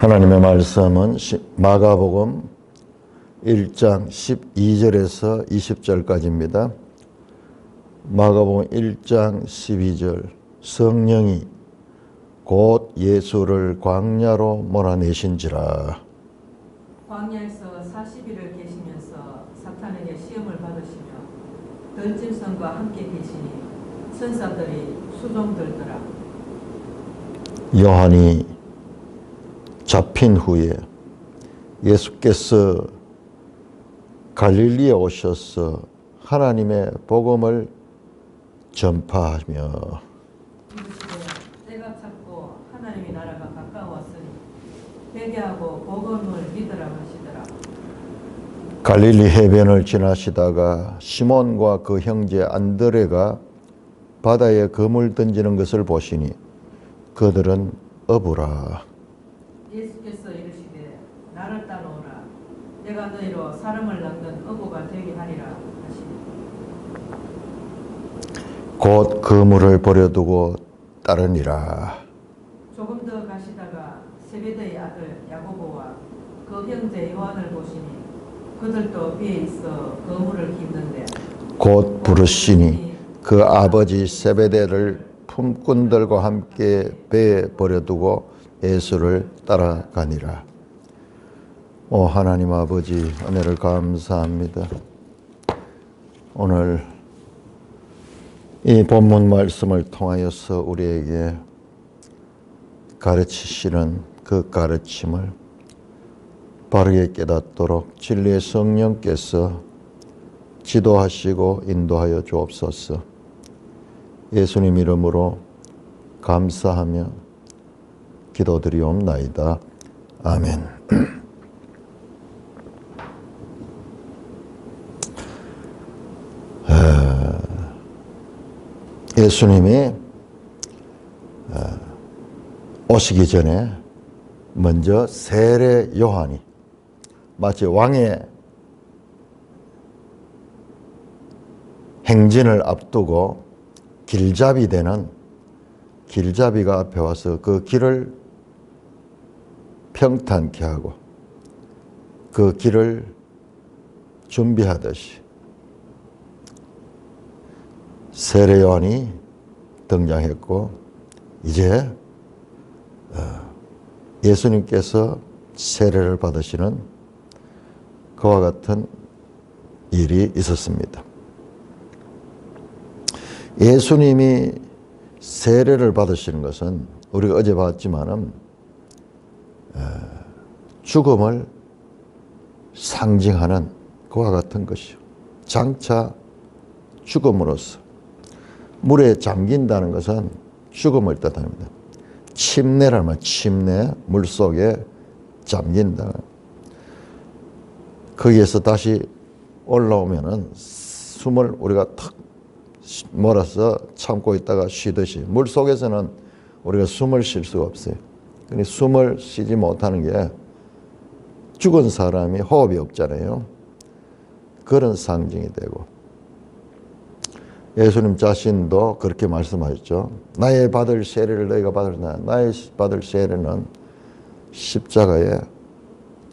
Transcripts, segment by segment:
하나님의 말씀은 마가복음 1장 12절에서 20절까지입니다. 마가복음 1장 12절 성령이 곧 예수를 광야로 몰아내신지라. 광야에서 40일을 계시면서 사탄에게 시험을 받으시며 던짐승과 함께 계시니 천사들이 수종들더라. 요한이 잡힌 후에 예수께서 갈릴리에 오셔서 하나님의 복음을 전파하며 이르시되 때가 찼고 하나님의 나라가 가까웠으니 회개하고 복음을 믿으라 하시더라. 갈릴리 해변을 지나시다가 시몬과 그 형제 안드레가 바다에 그물 던지는 것을 보시니 그들은 어부라. 예수께서 이르시되 나를 따라오라. 내가 너희로 사람을 낚는 어부가 되게 하리라 하시니 곧 그물을 버려두고 따르니라. 조금 더 가시다가 세베대의 아들 야고보와 그 형제 요한을 보시니 그들도 배에 있어 그물을 깁는데 곧 부르시니 그 아버지 세베대를 품꾼들과 함께 배에 버려두고 예수를 따라가니라. 오 하나님 아버지, 은혜를 감사합니다. 오늘 이 본문 말씀을 통하여서 우리에게 가르치시는 그 가르침을 바르게 깨닫도록 진리의 성령께서 지도하시고 인도하여 주옵소서. 예수님 이름으로 감사하며 기도드리옵나이다. 아멘. 예수님이 오시기 전에 먼저 세례 요한이 마치 왕의 행진을 앞두고 길잡이 되는 길잡이가 앞에 와서 그 길을 평탄케 하고 그 길을 준비하듯이 세례 요한이 등장했고 이제 예수님께서 세례를 받으시는 그와 같은 일이 있었습니다. 예수님이 세례를 받으시는 것은 우리가 어제 봤지만은 죽음을 상징하는 그와 같은 것이요. 장차 죽음으로써 물에 잠긴다는 것은 죽음을 뜻합니다. 침례라는 말, 침례, 물속에 잠긴다. 거기에서 다시 올라오면은 숨을 우리가 탁 몰아서 참고 있다가 쉬듯이 물속에서는 우리가 숨을 쉴 수가 없어요. 근데 숨을 쉬지 못하는 게 죽은 사람이 호흡이 없잖아요. 그런 상징이 되고 예수님 자신도 그렇게 말씀하셨죠. 나의 받을 세례를 너희가 받으나 나의 받을 세례는 십자가에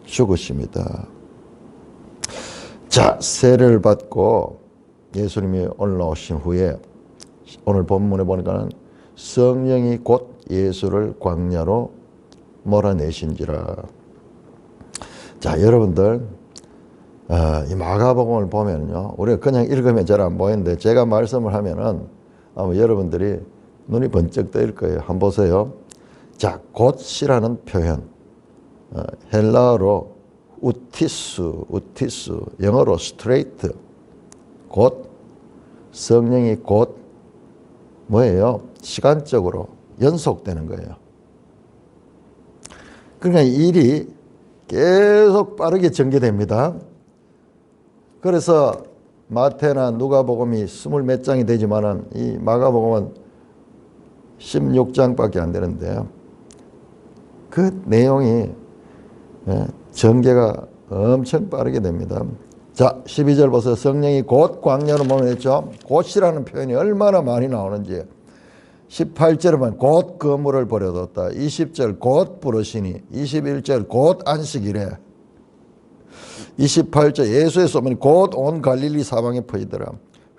죽으십니다. 자, 세례를 받고 예수님이 올라오신 후에 오늘 본문에 보니까는 성령이 곧 예수를 광야로 몰아내신지라. 자, 여러분들 이 마가복음을 보면요, 우리가 그냥 읽으면 잘 안 보이는데 제가 말씀을 하면은 아마 여러분들이 눈이 번쩍 뜨일 거예요. 한번 보세요. 자, 곧이라는 표현, 헬라어로 우티스, 영어로 straight, 곧, 성령이 곧 뭐예요? 시간적으로 연속되는 거예요. 그러니까 일이 계속 빠르게 전개됩니다. 그래서 마태나 누가복음이 20몇 장이 되지만은 이 마가복음은 16장밖에 안 되는데요. 그 내용이 전개가 엄청 빠르게 됩니다. 자, 12절 보세요. 성령이 곧 광야로 몰아냈죠. 곧이라는 표현이 얼마나 많이 나오는지. 18절에만 곧 그물을 버려뒀다. 20절 곧 부르시니. 21절 곧 안식이래. 28절 예수의 소문이 곧 온 갈릴리 사방에 퍼지더라.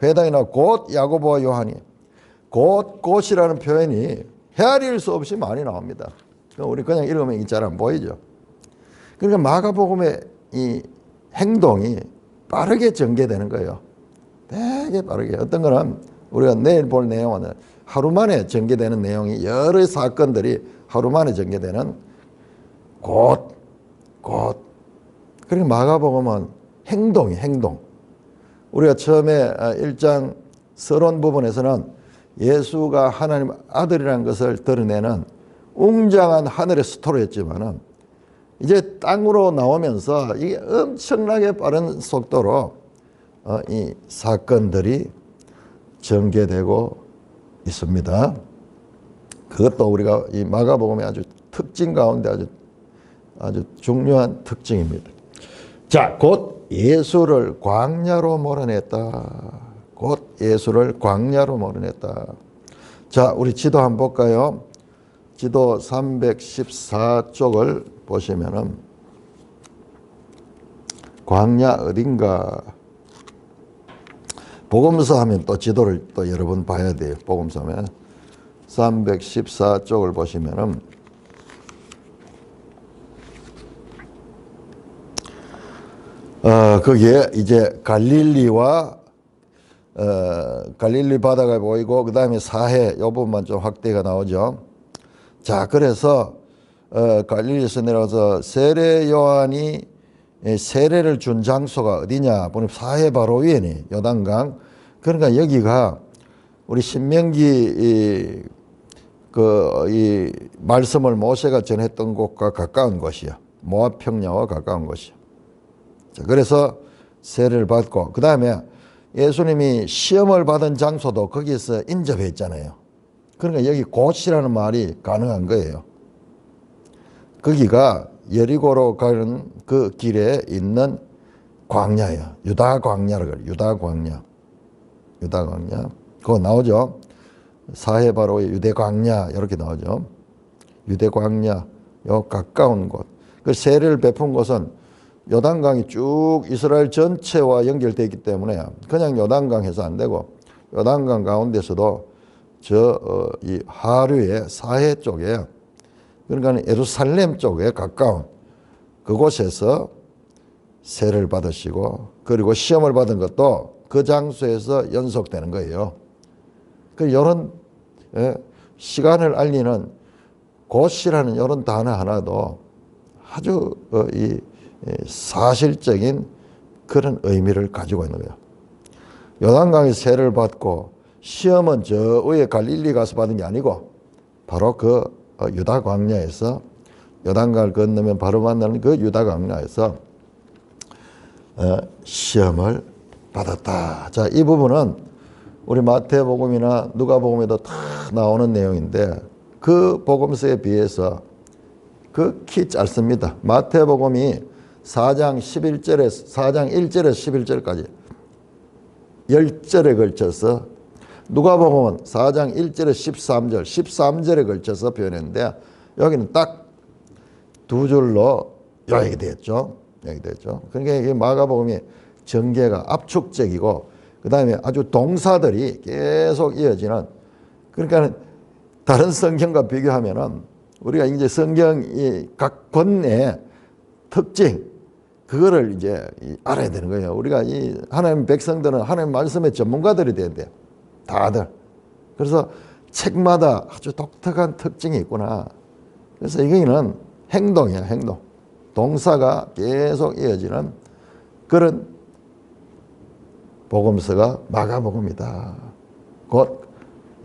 회당이나 곧 야고보와 요한이. 곧이라는 표현이 헤아릴 수 없이 많이 나옵니다. 우리 그냥 읽으면 잘 안 보이죠. 그러니까 마가복음의 이 행동이 빠르게 전개되는 거예요. 되게 빠르게. 어떤 거는 우리가 내일 볼 내용은 하루 만에 전개되는 내용이 여러 사건들이 하루 만에 전개되는 곧. 그러니까 마가복음은 행동. 우리가 처음에 1장 서론 부분에서는 예수가 하나님 아들이라는 것을 드러내는 웅장한 하늘의 스토리였지만은 이제 땅으로 나오면서 이게 엄청나게 빠른 속도로 이 사건들이 전개되고 있습니다. 그것도 우리가 이 마가복음의 아주 특징 가운데 아주 중요한 특징입니다. 자, 곧 예수를 광야로 몰아냈다. 곧 예수를 광야로 몰아냈다. 자, 우리 지도 한번 볼까요? 지도 314쪽을 보시면은 광야 어딘가. 복음서 하면 또 지도를 또 여러 번 봐야 돼요. 복음서 하면 314쪽을 보시면은 거기에 이제 갈릴리와 갈릴리 바다가 보이고 그 다음에 사해 이 부분만 좀 확대가 나오죠. 자, 그래서 갈릴리에서 내려와서 세례 요한이 세례를 준 장소가 어디냐 보니 사해 바로 위에네, 요단강. 그러니까 여기가 우리 신명기 이 말씀을 모세가 전했던 곳과 가까운 곳이야. 모압 평야와 가까운 곳이야. 자, 그래서 세례를 받고 그 다음에 예수님이 시험을 받은 장소도 거기에서 인접했잖아요. 그러니까 여기 곧이라는 말이 가능한 거예요. 거기가 여리고로 가는 그 길에 있는 광야예요. 유다 광야라고 해요. 유다 광야. 그거 나오죠. 사해 바로의 유대 광야 이렇게 나오죠. 유대 광야, 요 가까운 곳. 그 세례를 베푼 곳은 요단강이 쭉 이스라엘 전체와 연결되어 있기 때문에 그냥 요단강 해서 안 되고 요단강 가운데서도 이 하류의 사해 쪽에, 그러니까 예루살렘 쪽에 가까운 그곳에서 세례를 받으시고, 그리고 시험을 받은 것도 그 장소에서 연속되는 거예요. 그 이런 시간을 알리는 곧이라는 이런 단어 하나도 아주 이 사실적인 그런 의미를 가지고 있는 거예요. 요단강에서 세례를 받고 시험은 저 위에 갈릴리 가서 받은 게 아니고 바로 그 유다 광야에서, 요단강을 건너면 바로 만나는 그 유다 광야에서 시험을 받았다. 자, 이 부분은 우리 마태복음이나 누가복음에도 다 나오는 내용인데 그 복음서에 비해서 극히 짧습니다. 마태복음이 4장 1절에서 11절까지 10절에 걸쳐서, 누가복음은 4장 1절에서 13절에 걸쳐서 표현했는데 여기는 딱 두 줄로 요약이 되었죠. 그러니까 이게 마가복음이 전개가 압축적이고 그 다음에 아주 동사들이 계속 이어지는, 그러니까 다른 성경과 비교하면은 우리가 이제 성경이 각 권의 특징, 그거를 이제 알아야 되는 거예요. 우리가 이 하나님 백성들은 하나님 말씀의 전문가들이 돼야 돼요. 다들. 그래서 책마다 아주 독특한 특징이 있구나. 그래서 이거는 행동이야, 행동. 동사가 계속 이어지는 그런 복음서가 마가복음이다. 곧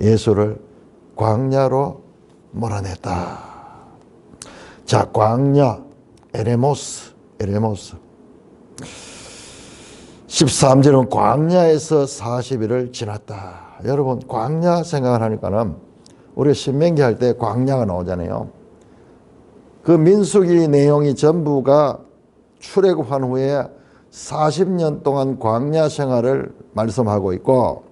예수를 광야로 몰아냈다. 자, 광야, 에레모스. 13절은 광야에서 40일을 지났다. 여러분, 광야 생각을 하니까는 우리가 신명기 할 때 광야가 나오잖아요. 그 민수기 내용이 전부가 출애굽한 후에 40년 동안 광야 생활을 말씀하고 있고,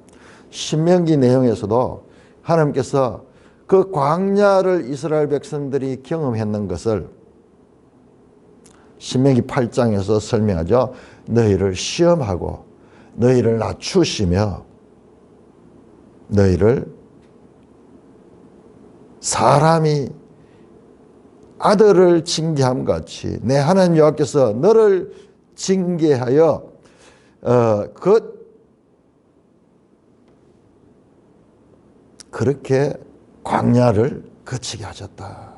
신명기 내용에서도 하나님께서 그 광야를 이스라엘 백성들이 경험했는 것을 신명기 8장에서 설명하죠. 너희를 시험하고 너희를 낮추시며 너희를 사람이 아들을 징계함 같이 내 하나님 여호와께서 너를 징계하여 그렇게 광야를 거치게 하셨다.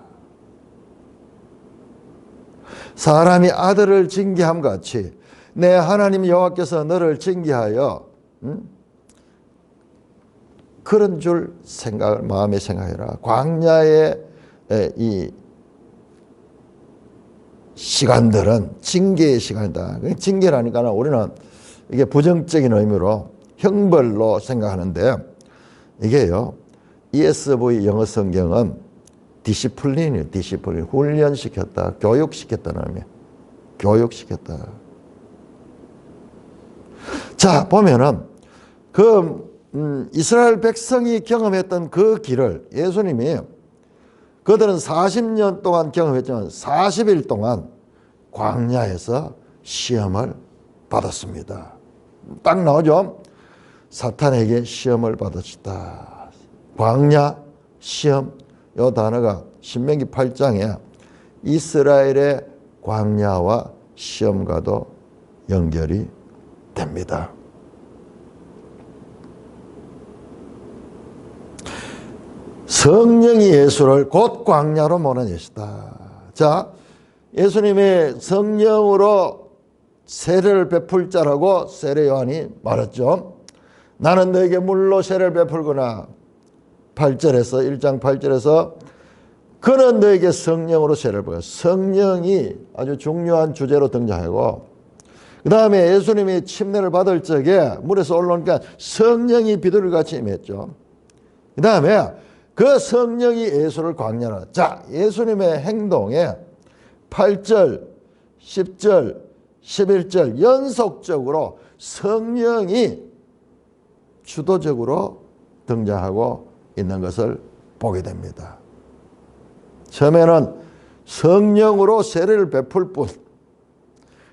사람이 아들을 징계함 같이 내 하나님 여호와께서 너를 징계하여 그런 줄 생각을 마음에 생각해라. 광야의 이 시간들은 징계의 시간이다. 징계라니까 우리는 이게 부정적인 의미로 형벌로 생각하는데 이게요. ESV 영어 성경은 디시플린이에요. 디시플린. 훈련시켰다. 교육시켰다는 의미예요. 교육시켰다. 자, 보면은 이스라엘 백성이 경험했던 그 길을 예수님이 그들은 40년 동안 경험했지만 40일 동안 광야에서 시험을 받았습니다. 딱 나오죠. 사탄에게 시험을 받으셨다. 광야, 시험, 이 단어가 신명기 8장에 이스라엘의 광야와 시험과도 연결이 됩니다. 성령이 예수를 곧 광야로 몰아내시다. 자, 예수님의 성령으로 세례를 베풀 자라고 세례 요한이 말했죠. 나는 너에게 물로 세례를 베풀거나 8절에서 1장 8절에서 그는 너에게 성령으로 세례를 베풀. 성령이 아주 중요한 주제로 등장하고 그 다음에 예수님이 침례를 받을 적에 물에서 올라오니까 성령이 비둘기같이 임했죠. 그 다음에 그 성령이 예수를 광야로. 자, 예수님의 행동에 8절, 10절, 11절 연속적으로 성령이 주도적으로 등장하고 있는 것을 보게 됩니다. 처음에는 성령으로 세례를 베풀 뿐,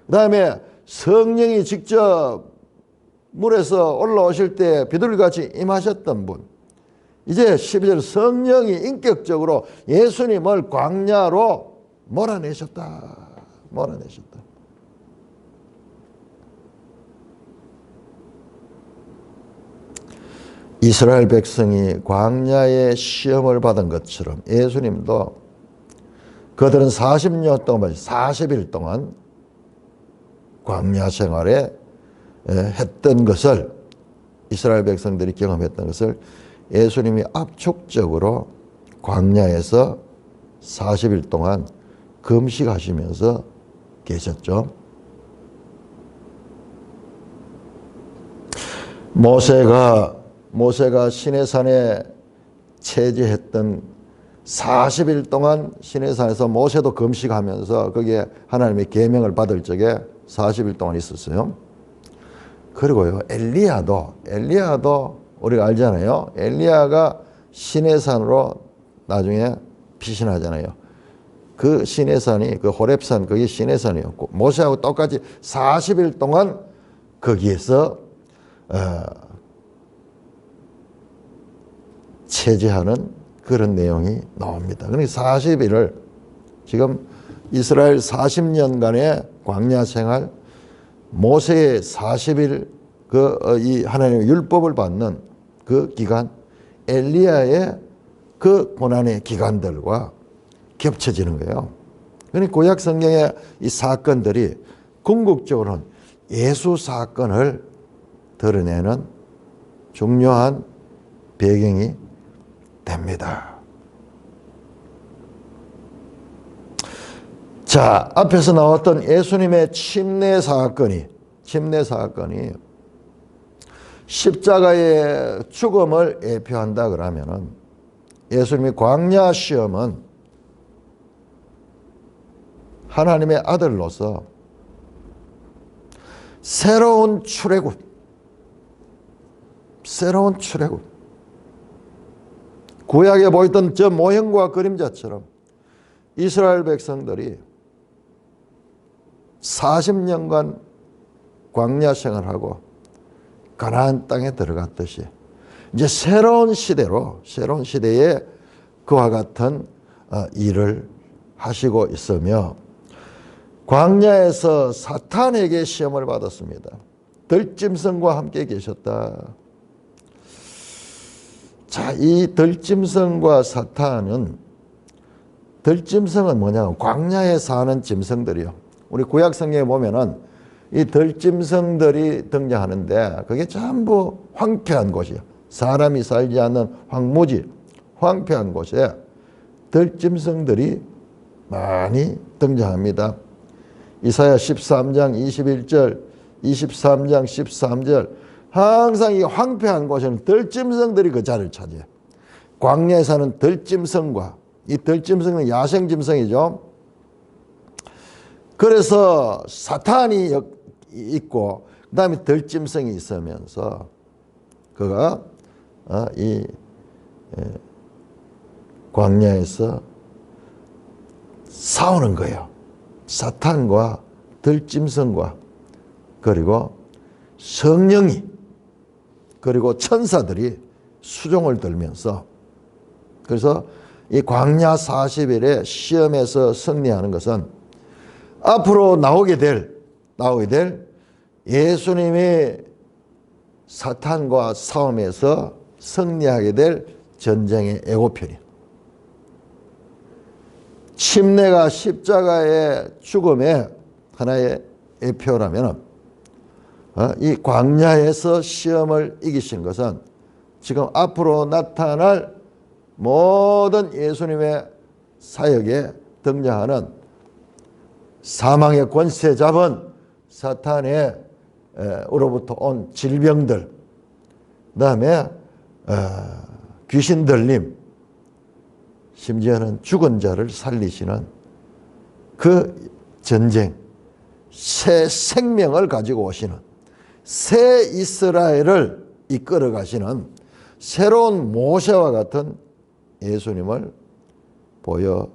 그 다음에 성령이 직접 물에서 올라오실 때 비둘기같이 임하셨던 분, 이제 12절 성령이 인격적으로 예수님을 광야로 몰아내셨다. 몰아내셨다. 이스라엘 백성이 광야의 시험을 받은 것처럼 예수님도 그들은 40년 동안 40일 동안 광야 생활에 했던 것을 이스라엘 백성들이 경험했던 것을 예수님이 압축적으로 광야에서 40일 동안 금식하시면서 계셨죠. 모세가 시내산에 체제했던 40일 동안 시내산에서 모세도 금식하면서 거기에 하나님의 계명을 받을 적에 40일 동안 있었어요. 그리고요, 엘리야도 우리가 알잖아요. 엘리야가 시내산으로 나중에 피신하잖아요. 그 시내산이 그 호렙산 그게 시내산이었고 모세하고 똑같이 40일 동안 거기에서 체제하는 그런 내용이 나옵니다. 그러니까 40일을 지금 이스라엘 40년간의 광야 생활, 모세의 40일 이 하나님의 율법을 받는 그 기간, 엘리야의 그 고난의 기간들과 겹쳐지는 거예요. 그러니까 구약 성경의 이 사건들이 궁극적으로는 예수 사건을 드러내는 중요한 배경이 됩니다. 자, 앞에서 나왔던 예수님의 침례 사건이 십자가의 죽음을 예표한다 그러면은 예수님의 광야 시험은 하나님의 아들로서 새로운 출애굽, 구약에 보였던 저 모형과 그림자처럼 이스라엘 백성들이 40년간 광야 생활하고 가나안 땅에 들어갔듯이 이제 새로운 시대에 그와 같은 일을 하시고 있으며, 광야에서 사탄에게 시험을 받았습니다. 들짐승과 함께 계셨다. 자, 이 들짐승과 사탄은, 들짐승은 뭐냐? 광야에 사는 짐승들이요. 우리 구약 성경에 보면은 이 들짐승들이 등장하는데 그게 전부 황폐한 곳이에요. 사람이 살지 않는 황무지, 황폐한 곳에 들짐승들이 많이 등장합니다. 이사야 13장 21절, 23장 13절, 항상 이 황폐한 곳에는 들짐승들이 그 자리를 차지해요. 광야에 사는 들짐승과, 이 들짐승은 야생짐승이죠. 그래서 사탄이 있고 그 다음에 들짐승이 있으면서 그가 이 광야에서 싸우는 거예요. 사탄과 들짐승과, 그리고 성령이, 그리고 천사들이 수종을 들면서, 그래서 이 광야 40일의 시험에서 승리하는 것은 앞으로 나오게 될 예수님이 사탄과 싸움에서 승리하게 될 전쟁의 예고편이에요. 침례가 십자가의 죽음의 하나의 예표라면, 이 광야에서 시험을 이기신 것은 지금 앞으로 나타날 모든 예수님의 사역에 등장하는 사망의 권세 잡은 사탄의 으로부터 온 질병들, 그 다음에 귀신 들림, 심지어는 죽은 자를 살리시는 그 전쟁, 새 생명을 가지고 오시는, 새 이스라엘을 이끌어 가시는 새로운 모세와 같은 예수님을 보여줄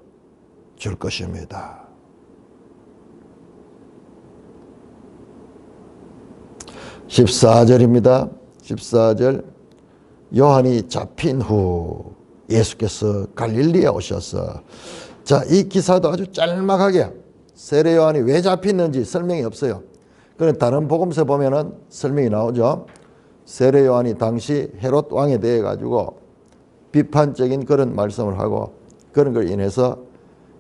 것입니다. 14절입니다. 14절, 요한이 잡힌 후 예수께서 갈릴리에 오셔서, 자, 이 기사도 아주 짤막하게 세례 요한이 왜 잡혔는지 설명이 없어요. 그런데 다른 복음서 보면은 설명이 나오죠. 세례 요한이 당시 헤롯 왕에 대해 가지고 비판적인 그런 말씀을 하고, 그런 걸 인해서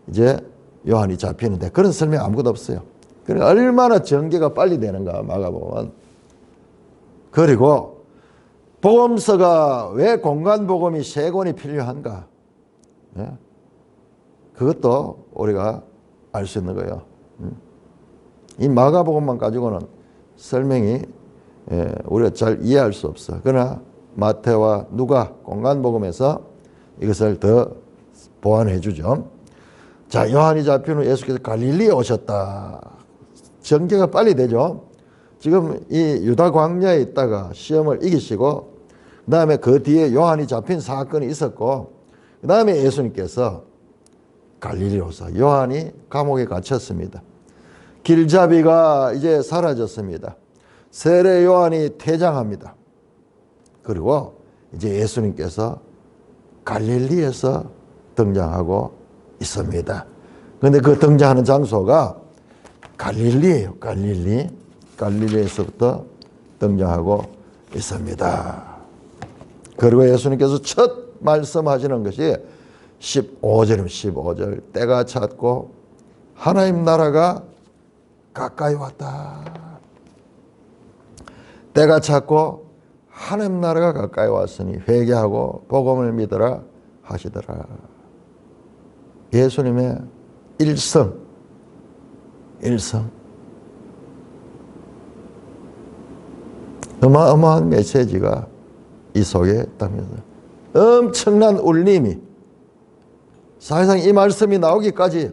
이제 요한이 잡히는데 그런 설명 아무것도 없어요. 그러니까 얼마나 전개가 빨리 되는가 마가복음은. 그리고 복음서가 왜 공간복음이 세 권이 필요한가? 그것도 우리가 알 수 있는 거예요. 이 마가복음만 가지고는 설명이 우리가 잘 이해할 수 없어. 그러나 마태와 누가 공간복음에서 이것을 더 보완해 주죠. 자, 요한이 잡힌 후 예수께서 갈릴리에 오셨다. 전개가 빨리 되죠. 지금 이 유다 광야에 있다가 시험을 이기시고, 그 다음에 그 뒤에 요한이 잡힌 사건이 있었고, 그 다음에 예수님께서 갈릴리로 오셔서 요한이 감옥에 갇혔습니다. 길잡이가 이제 사라졌습니다. 세례 요한이 퇴장합니다. 그리고 이제 예수님께서 갈릴리에서 등장하고 있습니다. 그런데 그 등장하는 장소가 갈릴리예요. 갈릴리에서부터 등장하고 있습니다. 그리고 예수님께서 첫 말씀하시는 것이 15절입니다. 15절, 때가 찼고 하나님 나라가 가까이 왔다. 때가 찼고 하나님 나라가 가까이 왔으니 회개하고 복음을 믿으라 하시더라. 예수님의 일성. 어마어마한 메시지가 이 속에 있다면서 엄청난 울림이, 사실상 이 말씀이 나오기까지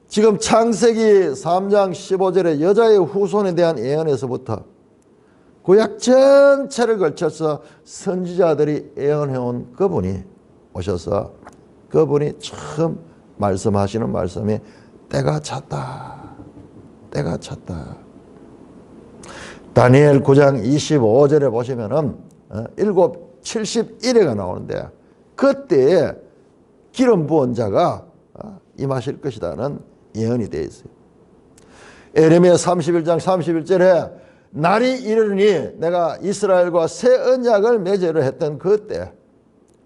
지금 창세기 3장 15절에 여자의 후손에 대한 예언에서부터 구약 전체를 걸쳐서 선지자들이 예언해온 그분이 오셔서 그분이 처음 말씀하시는 말씀이 때가 찼다. 때가 찼다. 다니엘 9장 25절에 보시면은 771회가 나오는데 그때에 기름 부은 자가 임하실 것이라는 예언이 되어 있어요. 에레미야 31장 31절에 날이 이르니 내가 이스라엘과 새 언약을 맺으려 했던 그때,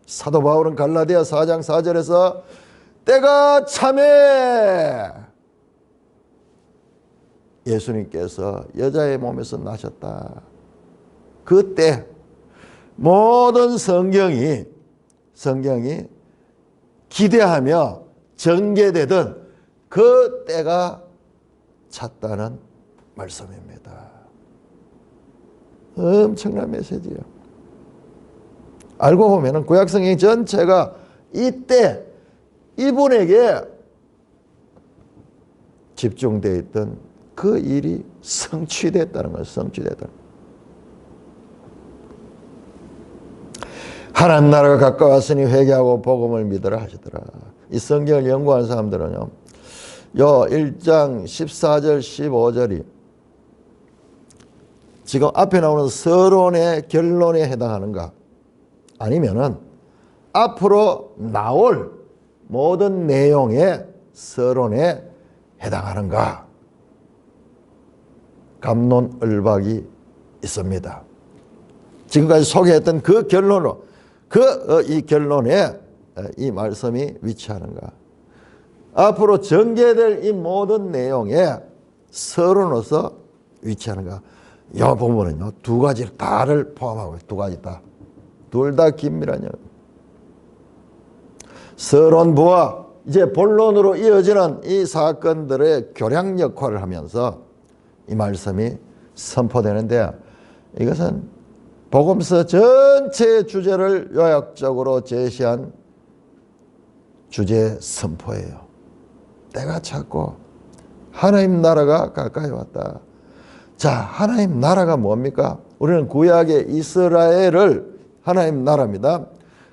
사도 바울은 갈라디아 4장 4절에서 때가 참에 예수님께서 여자의 몸에서 나셨다. 그때 모든 성경이 기대하며 전개되던 그 때가 찼다는 말씀입니다. 엄청난 메시지예요. 알고 보면 구약성경 전체가 이때 이분에게 집중되어 있던 그 일이 성취됐다는 거예요. 성취됐다. 하나님 나라가 가까웠으니 회개하고 복음을 믿으라 하시더라. 이 성경을 연구한 사람들은요, 요 1장 14절 15절이 지금 앞에 나오는 서론의 결론에 해당하는가, 아니면은 앞으로 나올 모든 내용의 서론에 해당하는가, 갑론을박이 있습니다. 지금까지 소개했던 그 결론으로, 이 결론에 이 말씀이 위치하는가, 앞으로 전개될 이 모든 내용에 서론으로서 위치하는가. 이 부분은요, 두 가지 다를 포함하고 두 가지 다. 둘 다 긴밀하냐. 서론부와 이제 본론으로 이어지는 이 사건들의 교량 역할을 하면서 이 말씀이 선포되는데, 이것은 복음서 전체의 주제를 요약적으로 제시한 주제 선포예요. 때가 찼고 하나님 나라가 가까이 왔다. 자, 하나님 나라가 뭡니까? 우리는 구약의 이스라엘을 하나님 나라입니다.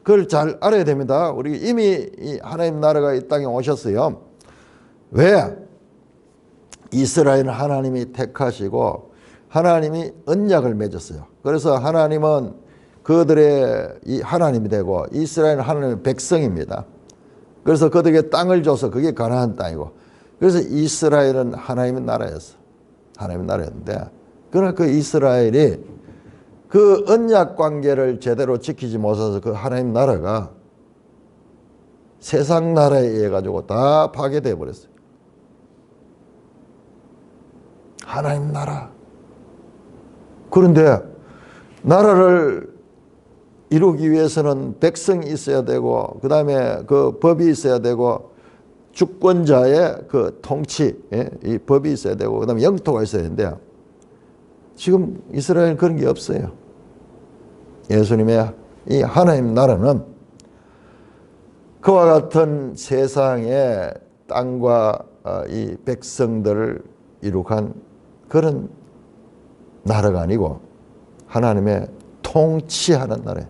그걸 잘 알아야 됩니다. 우리 이미 이 하나님 나라가 이 땅에 오셨어요. 왜? 이스라엘은 하나님이 택하시고 하나님이 언약을 맺었어요. 그래서 하나님은 그들의 이 하나님이 되고 이스라엘은 하나님의 백성입니다. 그래서 그들에게 땅을 줘서 그게 가나안 땅이고, 그래서 이스라엘은 하나님의 나라였어. 하나님의 나라였는데, 그러나 그 이스라엘이 그 언약 관계를 제대로 지키지 못해서 그 하나님 나라가 세상 나라에 의해 가지고 다 파괴되어 버렸어요. 하나님 나라. 그런데 나라를 이루기 위해서는 백성이 있어야 되고, 그 다음에 그 법이 있어야 되고, 주권자의 그 통치, 이 법이 있어야 되고, 그 다음에 영토가 있어야 되는데, 지금 이스라엘은 그런 게 없어요. 예수님의 이 하나님 나라는 그와 같은 세상의 땅과 이 백성들을 이룩한 그런 나라가 아니고 하나님의 통치하는 나라예요.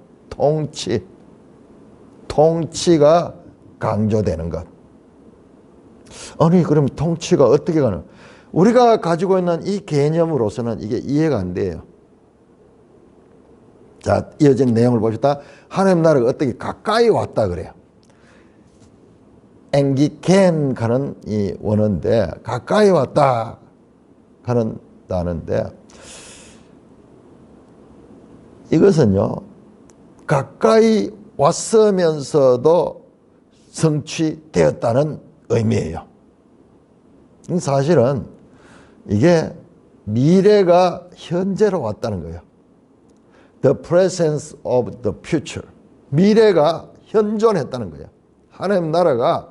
통치가 강조되는 것. 아니, 그럼 통치가 어떻게 가는? 우리가 가지고 있는 이 개념으로서는 이게 이해가 안 돼요. 자, 이어진 내용을 보시다. 하나님 나라가 어떻게 가까이 왔다 그래요. 앵기켄 가는 이 원어인데, 가까이 왔다 하는 단어인데, 이것은요, 가까이 왔으면서도 성취되었다는 의미예요. 사실은 이게 미래가 현재로 왔다는 거예요. The presence of the future. 미래가 현존했다는 거예요. 하나님 나라가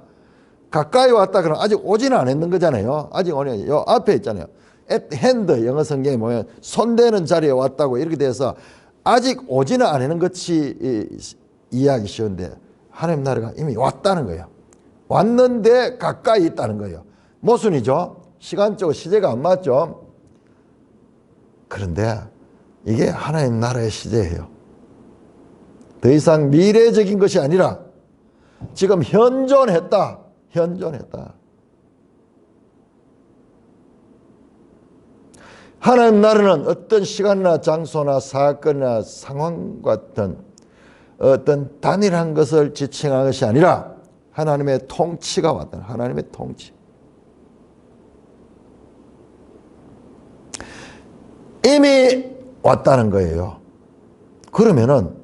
가까이 왔다 그러면 아직 오지는 않았는 거잖아요. 아직 오는, 요 앞에 있잖아요. at hand, 영어 성경에 보면 손대는 자리에 왔다고 이렇게 돼서 아직 오지는 않은 것이 이해하기 쉬운데, 하나님 나라가 이미 왔다는 거예요. 왔는데 가까이 있다는 거예요. 모순이죠. 시간적으로 시제가 안 맞죠. 그런데 이게 하나님 나라의 시대예요. 더 이상 미래적인 것이 아니라 지금 현존했다. 현존했다. 하나님 나라는 어떤 시간이나 장소나 사건이나 상황과 같은 어떤 단일한 것을 지칭한 것이 아니라 하나님의 통치가 왔다. 하나님의 통치. 이미 왔다는 거예요. 그러면은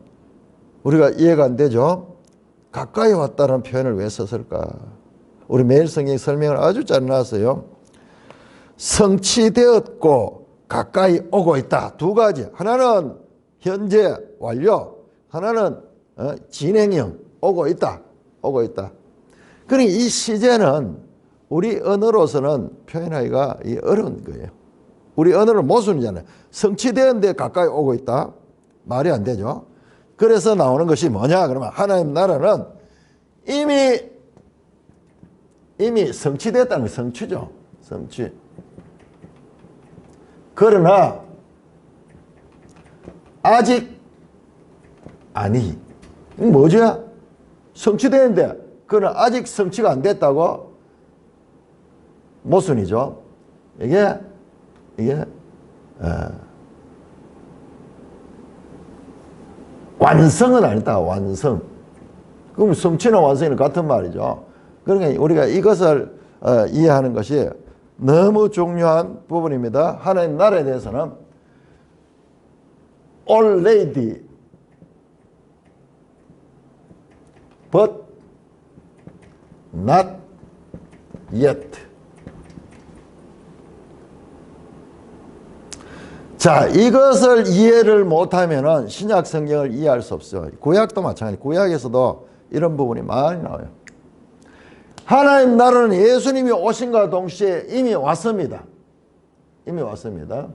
우리가 이해가 안 되죠? 가까이 왔다는 표현을 왜 썼을까? 우리 매일 성경 설명을 아주 잘 놨어요. 성취되었고 가까이 오고 있다. 두 가지. 하나는 현재 완료. 하나는 진행형. 오고 있다. 오고 있다. 그러니까 이 시제는 우리 언어로서는 표현하기가 어려운 거예요. 우리 언어는 모순이잖아요. 성취되었는데 가까이 오고 있다. 말이 안 되죠. 그래서 나오는 것이 뭐냐? 그러면 하나님 나라는 이미 성취됐다는 게 성취죠. 성취. 그러나 아직 아니. 뭐죠? 성취되는데 그러나 아직 성취가 안 됐다고? 모순이죠. 이게 완성은 아니다. 완성. 그럼 성취나 완성은 같은 말이죠. 그러니까 우리가 이것을 이해하는 것이 너무 중요한 부분입니다. 하나님 나라에 대해서는 already but not yet. 자, 이것을 이해를 못하면은 신약 성경을 이해할 수 없어요. 구약도 마찬가지. 구약에서도 이런 부분이 많이 나와요. 하나님 나라는 예수님이 오신과 동시에 이미 왔습니다. 이미 왔습니다.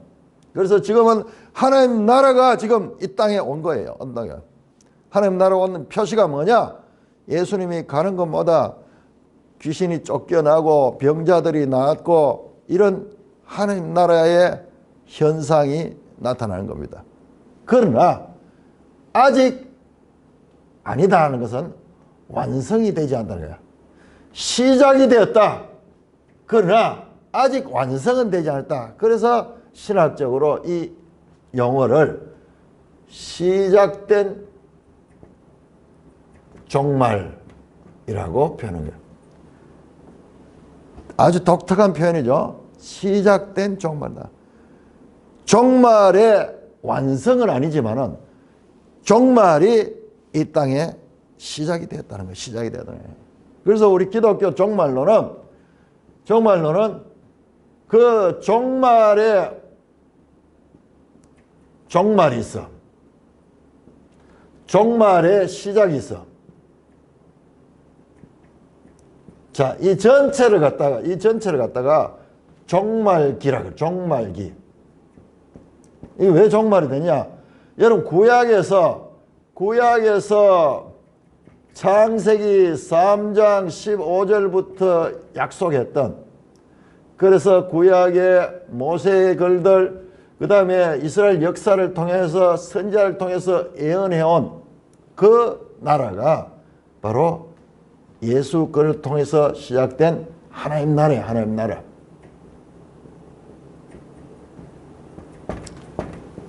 그래서 지금은 하나님 나라가 지금 이 땅에 온 거예요. 하나님 나라가 오는 표시가 뭐냐? 예수님이 가는 곳마다 귀신이 쫓겨나고 병자들이 나았고 이런 하나님 나라의 현상이 나타나는 겁니다. 그러나 아직 아니다 하는 것은 완성이 되지 않다는 거야. 시작이 되었다. 그러나 아직 완성은 되지 않았다. 그래서 신학적으로 이 용어를 시작된 종말이라고 표현한 거예요. 아주 독특한 표현이죠. 시작된 종말이다. 종말의 완성은 아니지만은 종말이 이 땅에 시작이 되었다는 거예요. 시작이 되었다는 거예요. 그래서 우리 기독교 종말론은 그 종말에 종말이 있어. 종말에 시작이 있어. 자, 이 전체를 갖다가 종말기라고 해요. 종말기. 이게 왜 종말이 되냐? 여러분 구약에서 창세기 3장 15절부터 약속했던, 그래서 구약의 모세의 글들, 그 다음에 이스라엘 역사를 통해서 선지자를 통해서 예언해온 그 나라가 바로 예수 그를 통해서 시작된 하나님 나라예요. 하나님 나라.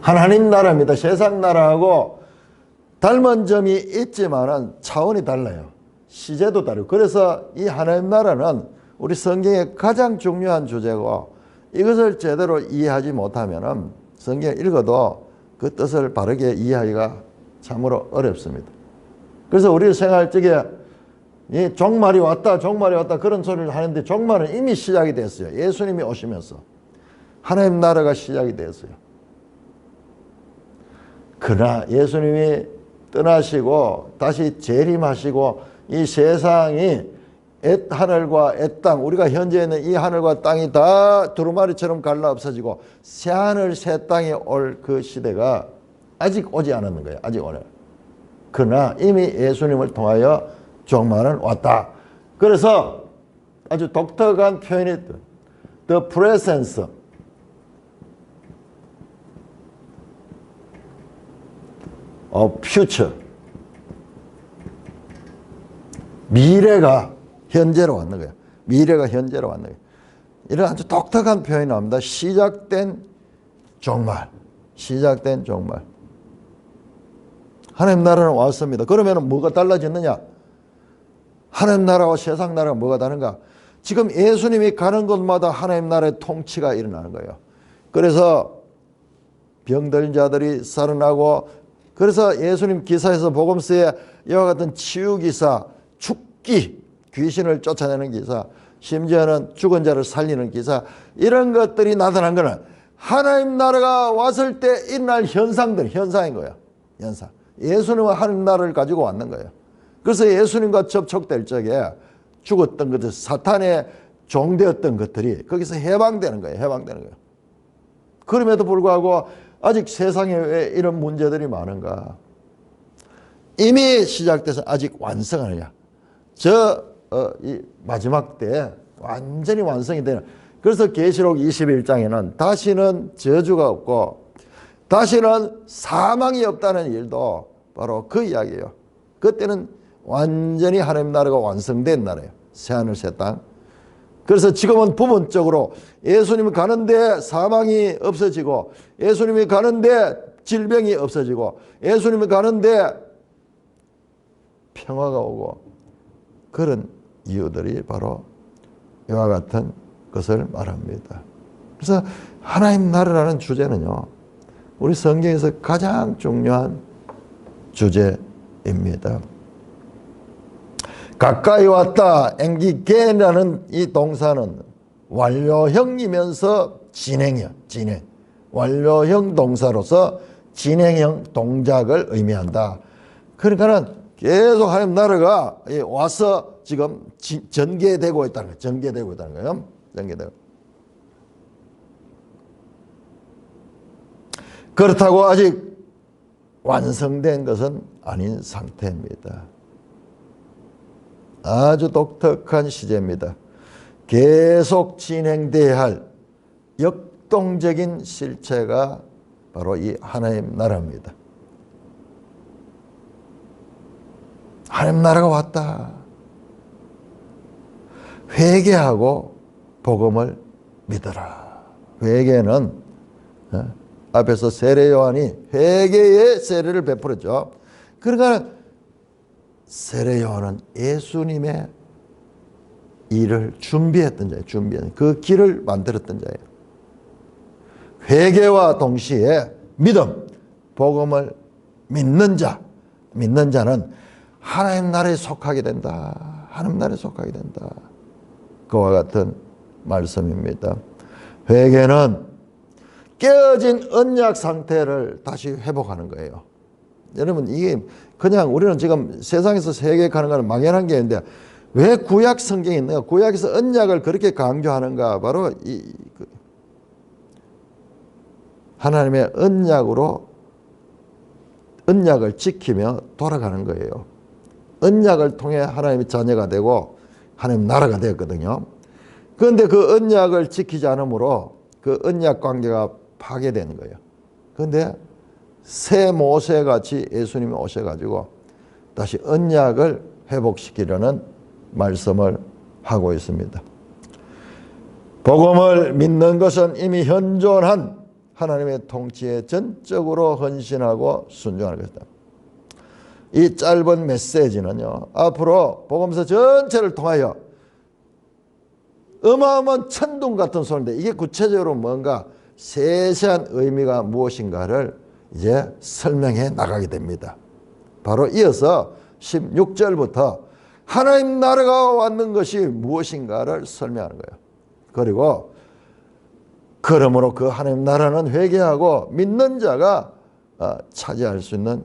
하나님 나라입니다. 세상 나라하고 닮은 점이 있지만은 차원이 달라요. 시제도 다르고. 그래서 이 하나님 나라는 우리 성경의 가장 중요한 주제고, 이것을 제대로 이해하지 못하면은 성경 읽어도 그 뜻을 바르게 이해하기가 참으로 어렵습니다. 그래서 우리 생활 적에 이 종말이 왔다 그런 소리를 하는데 종말은 이미 시작이 됐어요. 예수님이 오시면서 하나님 나라가 시작이 됐어요. 그러나 예수님이 떠나시고 다시 재림하시고 이 세상이 하늘과 땅, 우리가 현재 있는 이 하늘과 땅이 다 두루마리처럼 갈라 없어지고 새 하늘 새 땅에 올 그 시대가 아직 오지 않았는 거예요. 아직 오늘. 그러나 이미 예수님을 통하여 종말은 왔다. 그래서 아주 독특한 표현이 The presence future. 미래가 현재로 왔는 거예요. 미래가 현재로 왔는 거예요. 이런 아주 독특한 표현이 나옵니다. 시작된 종말. 시작된 종말. 하나님 나라는 왔습니다. 그러면 뭐가 달라졌느냐? 하나님 나라와 세상 나라가 뭐가 다른가? 지금 예수님이 가는 곳마다 하나님 나라의 통치가 일어나는 거예요. 그래서 병든 자들이 살아나고, 그래서 예수님 기사에서 복음서에 이와 같은 치유 기사, 죽기, 귀신을 쫓아내는 기사, 심지어는 죽은 자를 살리는 기사, 이런 것들이 나타난 것은 하나님 나라가 왔을 때 일어날 현상인 거예요. 현상. 예수님은 하나님 나라를 가지고 왔는 거예요. 그래서 예수님과 접촉될 적에 죽었던 것들, 사탄의 종되었던 것들이 거기서 해방되는 거예요. 해방되는 거예요. 그럼에도 불구하고 아직 세상에 왜 이런 문제들이 많은가? 이미 시작돼서 아직 완성하느냐? 이 마지막 때 완전히 완성이 되는. 그래서 계시록 21장에는 다시는 저주가 없고 다시는 사망이 없다는 일도 바로 그 이야기예요. 그때는 완전히 하나님 나라가 완성된 나라예요. 새하늘 새 땅. 그래서 지금은 부분적으로 예수님이 가는데 사망이 없어지고, 예수님이 가는데 질병이 없어지고, 예수님이 가는데 평화가 오고, 그런 이유들이 바로 이와 같은 것을 말합니다. 그래서 하나님 나라라는 주제는요, 우리 성경에서 가장 중요한 주제입니다. 가까이 왔다, 앵기게라는 이 동사는 완료형이면서 진행형, 진행. 완료형 동사로서 진행형 동작을 의미한다. 그러니까는 계속 하나님 나라가 와서 지금 전개되고 있다는 거예요. 전개되고 있다는 거예요. 전개되고. 그렇다고 아직 완성된 것은 아닌 상태입니다. 아주 독특한 시제입니다. 계속 진행돼야 할 역동적인 실체가 바로 이 하나님 나라입니다. 하나님 나라가 왔다. 회개하고 복음을 믿어라. 회개는 앞에서 세례 요한이 회개의 세례를 베풀었죠. 그러니까 세례 요한은 예수님의 일을 준비했던 자예요. 준비한 그 길을 만들었던 자예요. 회개와 동시에 믿음, 복음을 믿는 자는 하나님 나라에 속하게 된다. 하나님 나라에 속하게 된다. 그와 같은 말씀입니다. 회개는 깨어진 언약 상태를 다시 회복하는 거예요. 여러분, 이게 그냥 우리는 지금 세상에서 회개하는 것은 막연한 게 있는데 왜 구약 성경이 있는가? 구약에서 언약을 그렇게 강조하는가? 바로 하나님의 언약을 지키며 돌아가는 거예요. 언약을 통해 하나님의 자녀가 되고 하나님 나라가 되었거든요. 그런데 그 언약을 지키지 않으므로 그 언약 관계가 파괴되는 거예요. 그런데 새 모세같이 예수님이 오셔가지고 다시 언약을 회복시키려는 말씀을 하고 있습니다. 복음을 믿는 것은 이미 현존한 하나님의 통치에 전적으로 헌신하고 순종하는 것이다. 이 짧은 메시지는요, 앞으로 복음서 전체를 통하여 어마어마한 천둥 같은 소리인데 이게 구체적으로 뭔가 세세한 의미가 무엇인가를 이제 설명해 나가게 됩니다. 바로 이어서 16절부터 하나님 나라가 왔는 것이 무엇인가를 설명하는 거예요. 그리고 그러므로 그 하나님 나라는 회개하고 믿는 자가 차지할 수 있는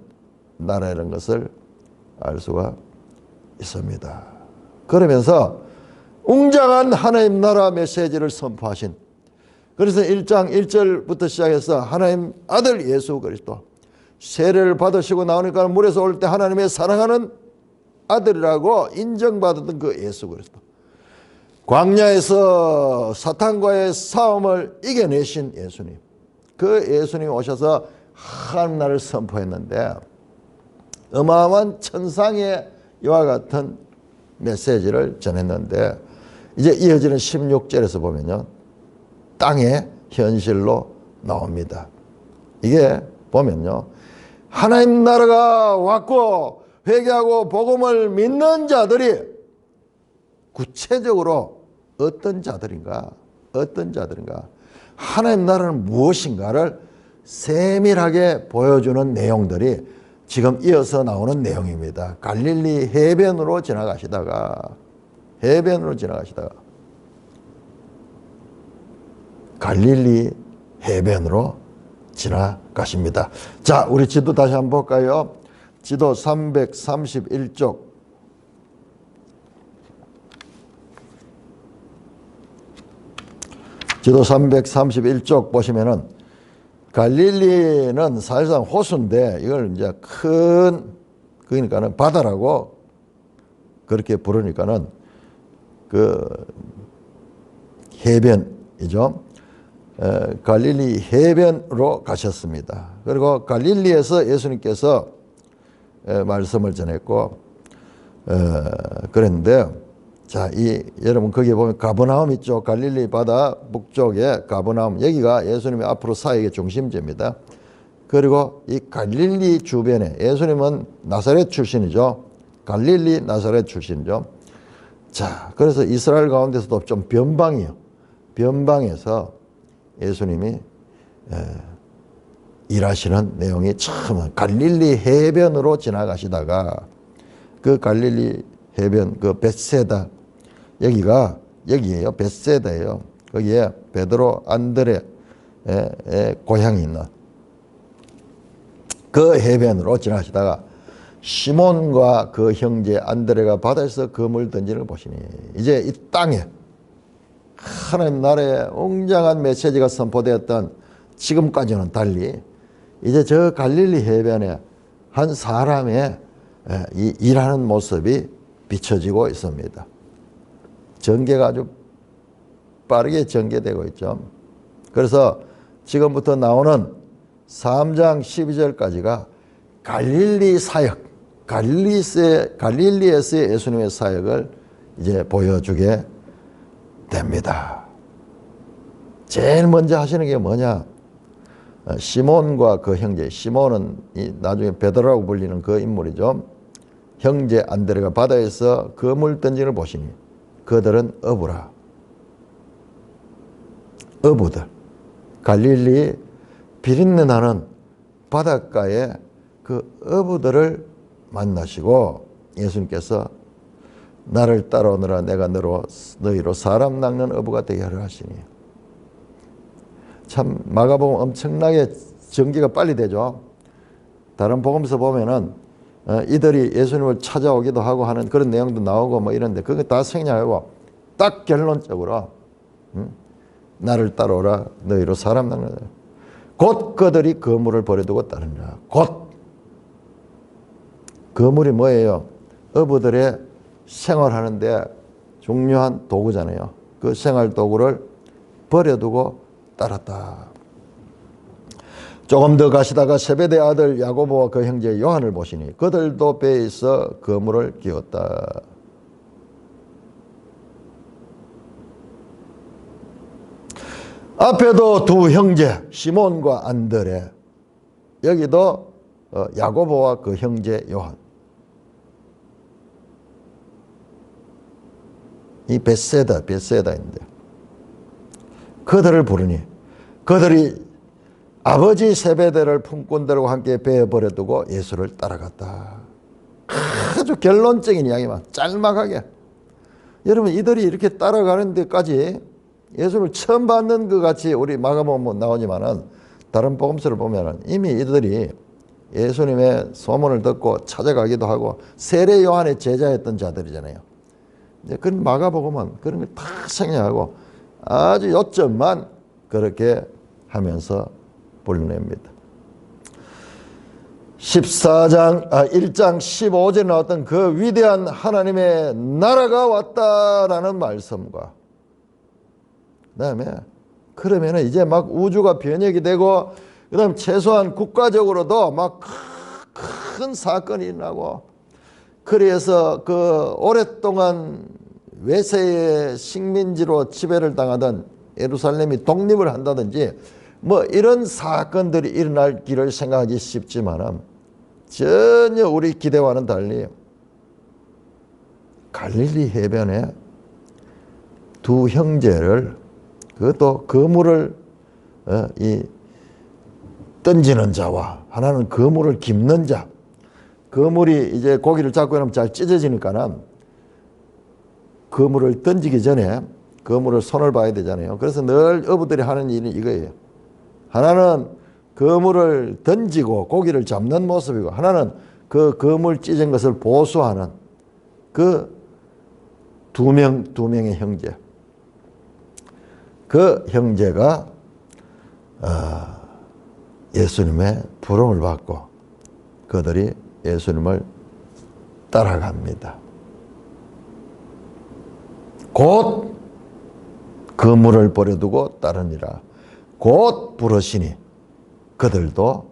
나라라는 것을 알 수가 있습니다. 그러면서 웅장한 하나님 나라 메시지를 선포하신, 그래서 1장 1절부터 시작해서 하나님 아들 예수 그리스도 세례를 받으시고 나오니까 물에서 올 때 하나님의 사랑하는 아들이라고 인정받았던 그 예수 그리스도, 광야에서 사탄과의 싸움을 이겨내신 예수님, 그 예수님이 오셔서 하나님 나라를 선포했는데 어마어마한 천상의 이와 같은 메시지를 전했는데 이제 이어지는 16절에서 보면요. 땅의 현실로 나옵니다. 이게 보면요. 하나님 나라가 왔고 회개하고 복음을 믿는 자들이 구체적으로 어떤 자들인가? 하나님 나라는 무엇인가를 세밀하게 보여주는 내용들이 지금 이어서 나오는 내용입니다. 갈릴리 해변으로 지나가시다가 갈릴리 해변으로 지나가십니다. 자, 우리 지도 다시 한번 볼까요? 지도 331쪽. 지도 331쪽 보시면은 갈릴리는 사실상 호수인데 이걸 이제 그러니까는 바다라고 그렇게 부르니까는 그 해변이죠. 갈릴리 해변으로 가셨습니다. 그리고 갈릴리에서 예수님께서 말씀을 전했고 그랬는데 자, 여러분 거기에 보면 가버나움 있죠. 갈릴리 바다 북쪽에 가버나움, 여기가 예수님의 앞으로 사역의 중심지입니다. 그리고 이 갈릴리 주변에 예수님은 나사렛 출신이죠. 갈릴리 나사렛 출신이죠. 자, 그래서 이스라엘 가운데서도 좀 변방이요. 변방에서 예수님이 일하시는 내용이 처음 갈릴리 해변으로 지나가시다가 그 갈릴리 해변 그 벳세다 여기에요. 벳세다예요. 거기에 베드로 안드레의 고향이 있는 그 해변으로 지나시다가 시몬과 그 형제 안드레가 바다에서 그물 던지는 걸 보시니 이제 이 땅에 하나님 나라의 웅장한 메시지가 선포되었던 지금까지는 달리 이제 저 갈릴리 해변에 한 사람의 일하는 모습이 비춰지고 있습니다. 전개가 아주 빠르게 전개되고 있죠. 그래서 지금부터 나오는 3장 12절까지가 갈릴리 사역, 갈릴리에서의 예수님의 사역을 이제 보여주게 됩니다. 제일 먼저 하시는 게 뭐냐? 시몬과 그 형제, 시몬은 나중에 베드로라고 불리는 그 인물이죠. 형제 안드레가 바다에서 그물 던지는 걸 보시니 그들은 어부들, 갈릴리 비린내 나는 바닷가에 그 어부들을 만나시고 예수님께서 나를 따라오느라 내가 너희로 사람 낚는 어부가 되게 하려 하시니. 참 마가복음 엄청나게 전개가 빨리 되죠. 다른 복음서 보면은 이들이 예수님을 찾아오기도 하고 하는 그런 내용도 나오고 뭐 이런데 그거 다 생략하고 딱 결론적으로 나를 따라오라 너희로 사람 낚는 곧 그들이 그물을 버려두고 따르니라. 곧 그물이 뭐예요? 어부들의 생활하는데 중요한 도구잖아요. 그 생활 도구를 버려두고 따랐다. 조금 더 가시다가 세베대 아들 야고보와 그 형제 요한을 보시니 그들도 배에 있어 그물을 끼웠다. 앞에도 두 형제 시몬과 안드레, 여기도 야고보와 그 형제 요한. 이 벳세다인데 그들을 부르니 그들이 아버지 세베대를 품꾼들과 함께 배에 버려두고 예수를 따라갔다. 아주 결론적인 이야기만 짤막하게. 여러분 이들이 이렇게 따라가는 데까지 예수를 처음 받는 것 같이 우리 마가복음 나오지만은 다른 복음서를 보면은 이미 이들이 예수님의 소문을 듣고 찾아가기도 하고 세례 요한의 제자였던 자들이잖아요. 이제 그런 마가복음은 그런 걸 다 생략하고 아주 요점만 그렇게 하면서 불러냅니다. 1장 15절에 나왔던 그 위대한 하나님의 나라가 왔다라는 말씀과 그다음에 그러면 이제 막 우주가 변혁이 되고 그다음 최소한 국가적으로도 막 큰 큰 사건이 일어나고, 그래서 그 오랫동안 외세의 식민지로 지배를 당하던 예루살렘이 독립을 한다든지 뭐 이런 사건들이 일어날 길을 생각하기 쉽지만 전혀 우리 기대와는 달리 갈릴리 해변에 두 형제를, 그것도 그물을 던지는 자와 하나는 그물을 깁는 자, 그물이 이제 고기를 잡고 나면 잘 찢어지니까는 그물을 던지기 전에 그물을 손을 봐야 되잖아요. 그래서 늘 어부들이 하는 일이 이거예요. 하나는 그물을 던지고 고기를 잡는 모습이고, 하나는 그 그물 찢은 것을 보수하는 그 두 명의 형제. 그 형제가 예수님의 부름을 받고 그들이 예수님을 따라갑니다. 곧 그물을 버려두고 따르니라. 곧 부르시니 그들도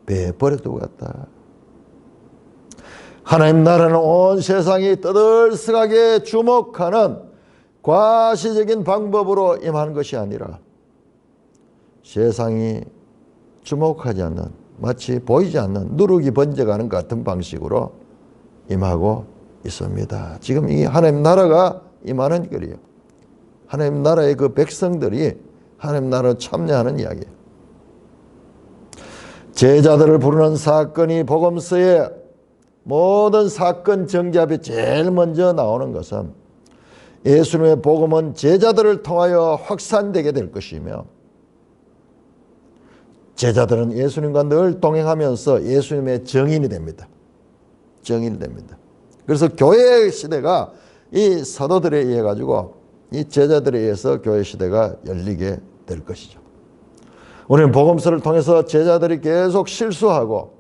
배에 버려두고 갔다. 하나님 나라는 온 세상이 떠들썩하게 주목하는 과시적인 방법으로 임하는 것이 아니라 세상이 주목하지 않는, 마치 보이지 않는 누룩이 번져가는 같은 방식으로 임하고 있습니다. 지금 이 하나님 나라가 임하는 거리요. 하나님 나라의 그 백성들이 하나님 나라로 참여하는 이야기예요. 제자들을 부르는 사건이 복음서에 모든 사건 정답에 제일 먼저 나오는 것은 예수님의 복음은 제자들을 통하여 확산되게 될 것이며, 제자들은 예수님과 늘 동행하면서 예수님의 증인이 됩니다. 증인이 됩니다. 그래서 교회 시대가 이 사도들에 의해 가지고 이 제자들에 의해서 교회 시대가 열리게 될 것이죠. 우리는 복음서를 통해서 제자들이 계속 실수하고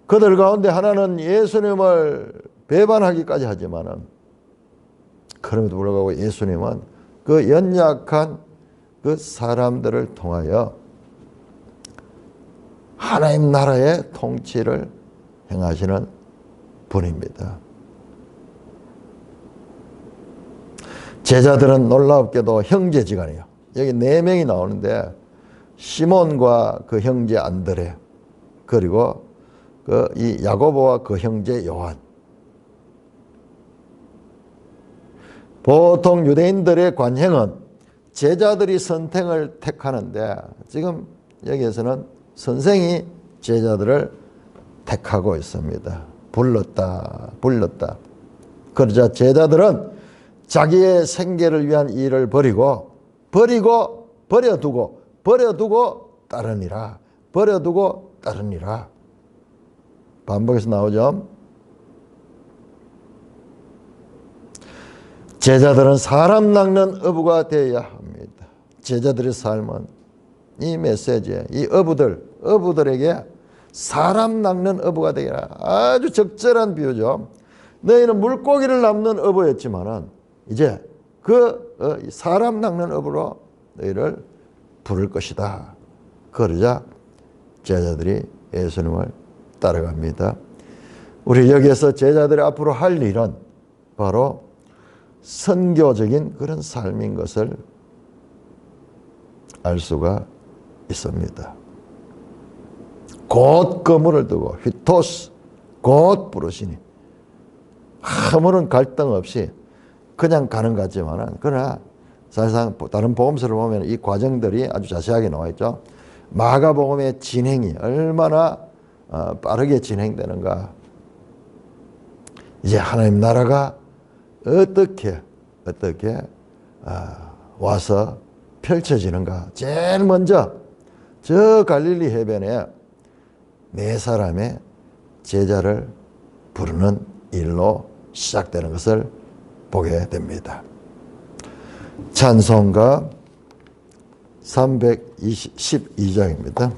그들 가운데 하나는 예수님을 배반하기까지 하지만은, 그럼에도 불구하고 예수님은 그 연약한 그 사람들을 통하여 하나님 나라의 통치를 행하시는 분입니다. 제자들은 놀랍게도 형제지간이에요. 여기 4명이 나오는데 시몬과 그 형제 안드레, 그리고 이 야고보와 그 형제 요한. 보통 유대인들의 관행은 제자들이 선택을 택하는데, 지금 여기에서는 선생이 제자들을 택하고 있습니다. 불렀다. 그러자 제자들은 자기의 생계를 위한 일을 버려두고 따르니라. 반복해서 나오죠. 제자들은 사람 낚는 어부가 되어야 합니다. 제자들의 삶은 이 메시지에 이 어부들에게 사람 낚는 어부가 되기라. 아주 적절한 비유죠. 너희는 물고기를 낚는 어부였지만은 이제 그 사람 낚는 어부로 너희를 부를 것이다. 그러자 제자들이 예수님을 따라갑니다. 우리 여기에서 제자들이 앞으로 할 일은 바로 선교적인 그런 삶인 것을 알 수가 있습니다. 곧 그물을 두고 휘토스, 곧 부르시니, 아무런 갈등 없이 그냥 가는 것 같지만, 그러나 사실상 다른 복음서를 보면 이 과정들이 아주 자세하게 나와 있죠. 마가복음의 진행이 얼마나 빠르게 진행되는가. 이제 하나님 나라가 어떻게 와서 펼쳐지는가. 제일 먼저 저 갈릴리 해변에 4사람의 제자를 부르는 일로 시작되는 것을 보게 됩니다. 찬송가 312장입니다.